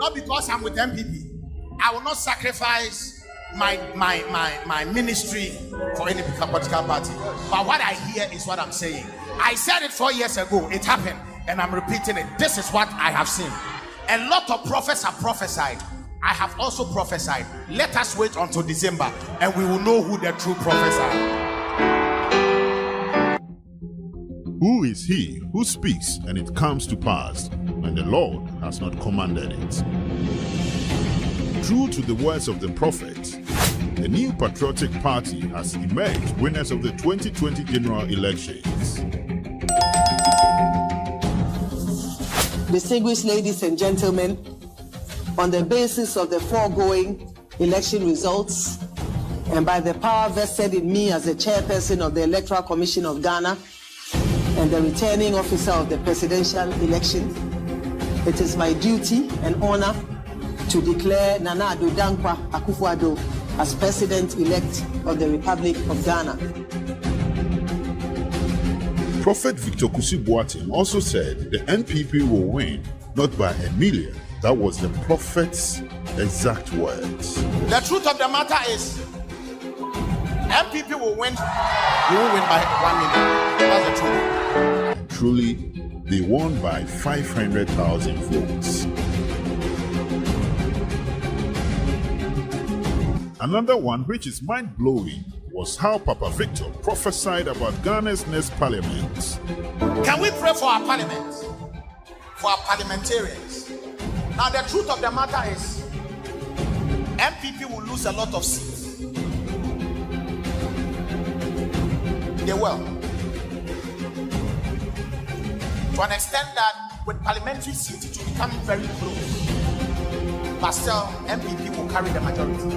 not because I'm with MPP, I will not sacrifice my ministry for any political party. But what I hear is what I'm saying. I said it 4 years ago. It happened, and I'm repeating it. This is what I have seen. A lot of prophets have prophesied. I have also prophesied. Let us wait until December, and we will know who the true prophets are. Who is he who speaks and it comes to pass when the Lord has not commanded it? True to the words of the prophet, the new Patriotic Party has emerged winners of the 2020 general elections. Distinguished ladies and gentlemen, on the basis of the foregoing election results and by the power vested in me as the chairperson of the Electoral Commission of Ghana and the returning officer of the presidential election, it is my duty and honor to declare Nana Addo Dankwa Akufo-Addo as President-elect of the Republic of Ghana. Prophet Victor Kusi Boateng also said the NPP will win, not by a million. That was the prophet's exact words. The truth of the matter is, MPP will win. We will win by 1 million. That's the truth. And truly, they won by 500,000 votes. Another one which is mind-blowing was how Papa Victor prophesied about Ghana's next parliament. Can we pray for our parliament? For our parliamentarians? Now the truth of the matter is, MPP will lose a lot of seats. They will. To an extent that with parliamentary seats it will be coming very close. But still, MPP will carry the majority.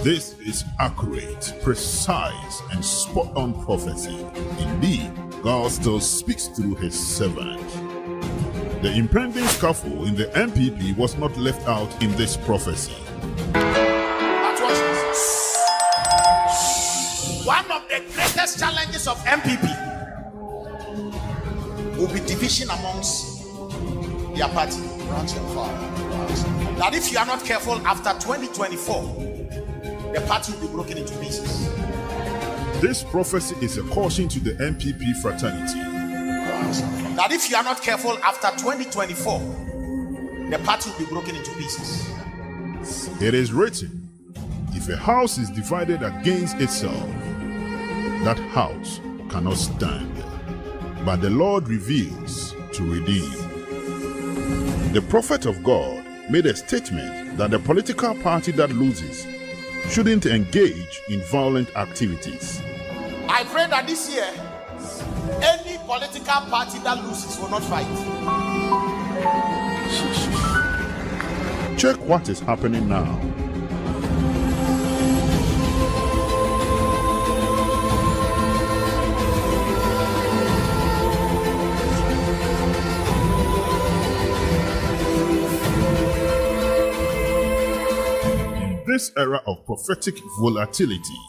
This is accurate, precise, and spot-on prophecy. Indeed, God still speaks through his servant. The impending scuffle in the MPP was not left out in this prophecy. But watch this. One of the greatest challenges of MPP will be division amongst their party. That if you are not careful, after 2024, the party will be broken into pieces. This prophecy is a caution to the MPP fraternity. That if you are not careful, after 2024, the party will be broken into pieces. It is written, if a house is divided against itself, that house cannot stand. But the Lord reveals to redeem. The prophet of God made a statement that the political party that loses shouldn't engage in violent activities. I pray that this year, any political party that loses will not fight. Check what is happening now. This era of prophetic volatility,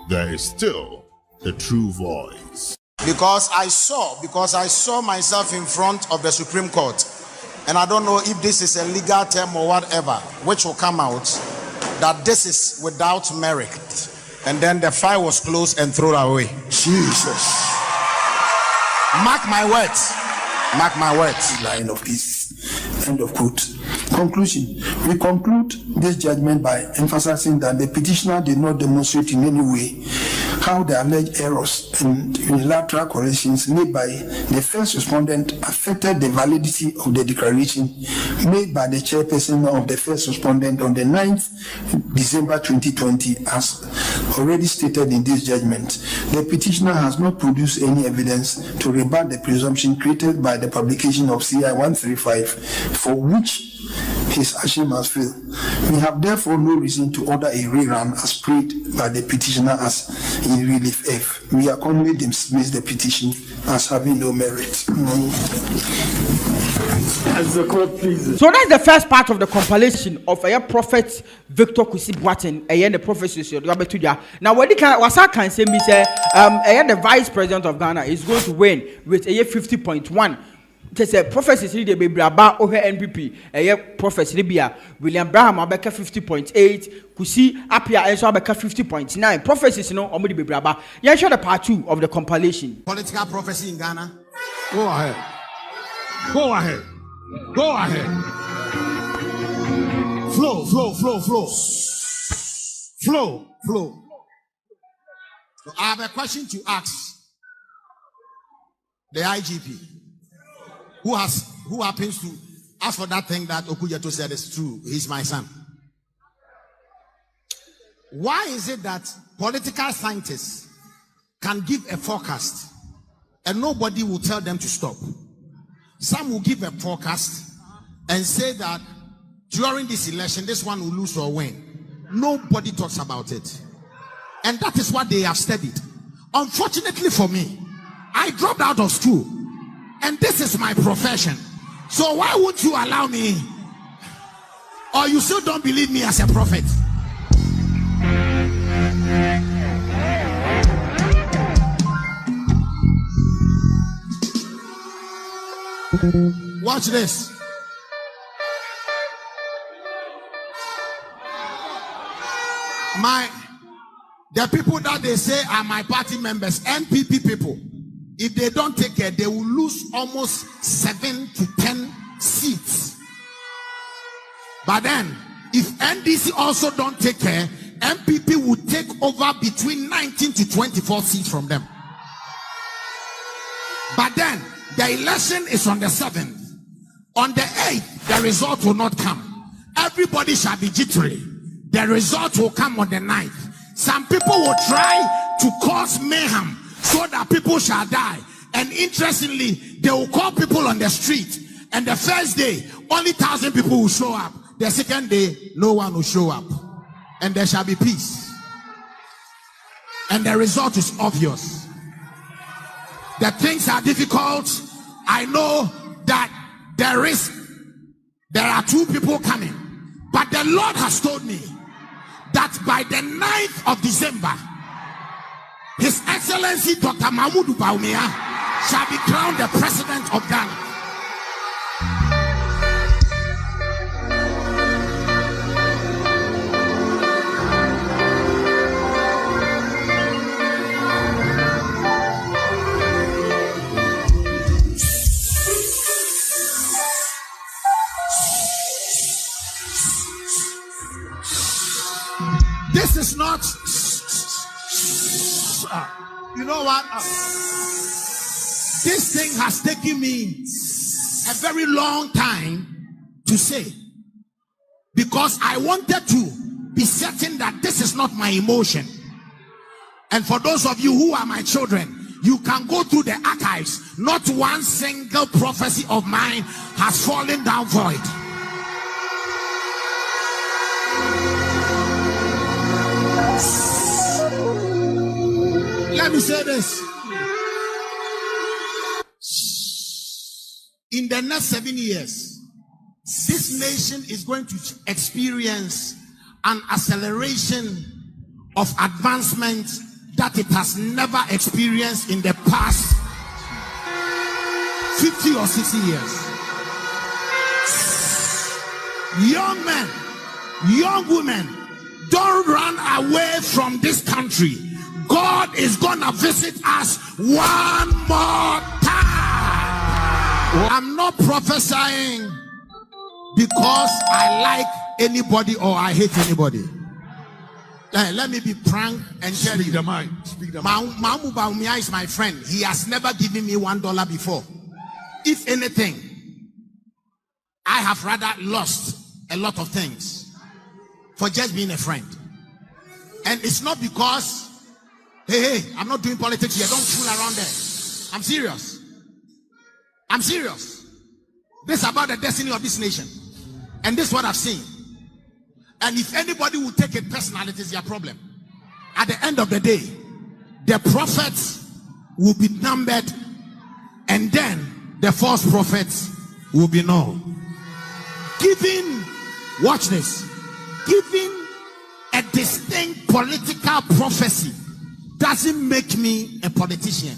there is still a true voice. Because I saw myself in front of the Supreme Court, and I don't know if this is a legal term or whatever, which will come out, that this is without merit. And then the file was closed and thrown away. Jesus. Mark my words. Mark my words. Line of peace. End of quote. Conclusion. We conclude this judgment by emphasizing that the petitioner did not demonstrate in any way how the alleged errors and unilateral corrections made by the first respondent affected the validity of the declaration made by the chairperson of the first respondent on the 9th December 2020, as already stated in this judgment. The petitioner has not produced any evidence to rebut the presumption created by the publication of CI 135, for which his action must fail. We have therefore no reason to order a rerun as prayed by the petitioner as in relief F. We accordingly dismiss the petition as having no merit. As the court pleases. So that's the first part of the compilation of a prophet Victor Kusi Boateng, the prophecy. Now, what can say, the vice president of Ghana is going to win with a 50.1. say prophecies ni de bebraba o NPP prophecy bia William Braham abeka 50.8 kusi apia enso abeka 50.9 prophecies no omo de bebraba yen show the part 2 of the compilation. Political prophecy in Ghana. Go ahead. Go ahead. Go ahead. Flow. So I have a question to ask the IGP, who happens to ask for that thing that Okujeto said is true. He's my son. Why is it that political scientists can give a forecast and nobody will tell them to stop? Some will give a forecast and say that during this election, this one will lose or win. Nobody talks about it. And that is what they have studied. Unfortunately for me, I dropped out of school. And this is my profession. So why would you allow me? Or you still don't believe me as a prophet? Watch this. The people that they say are my party members, NPP people, if they don't take care, they will lose almost 7 to 10 seats. But then, if NDC also don't take care, MPP will take over between 19 to 24 seats from them. But then, the election is on the 7th. On the 8th, the result will not come. Everybody shall be jittery. The result will come on the 9th. Some people will try to cause mayhem so that people shall die. And interestingly, they will call people on the street. And the first day, only 1,000 people will show up. The second day, no one will show up. And there shall be peace. And the result is obvious. The things are difficult. I know that there are 2 people coming. But the Lord has told me that by the 9th of December, His Excellency Dr. Mahmoud Bawumia shall be crowned the President of Ghana. This is not, you know what? This thing has taken me a very long time to say, because I wanted to be certain that this is not my emotion. And for those of you who are my children, you can go through the archives. Not one single prophecy of mine has fallen down void. Let me say this. In the next 7 years, this nation is going to experience an acceleration of advancement that it has never experienced in the past 50 or 60 years. Young men, young women, don't run away from this country. God is gonna visit us one more time. I'm not prophesying because I like anybody or I hate anybody. Let me be frank and tell you. Mahmoud Bawumia is my friend. He has never given me $1 before. If anything, I have rather lost a lot of things for just being a friend. And it's not because, hey, I'm not doing politics here. Don't fool around there. I'm serious. I'm serious. This is about the destiny of this nation. And this is what I've seen. And if anybody will take it personally, it is their problem. At the end of the day, the prophets will be numbered, and then the false prophets will be known. Watch this, giving a distinct political prophecy doesn't make me a politician.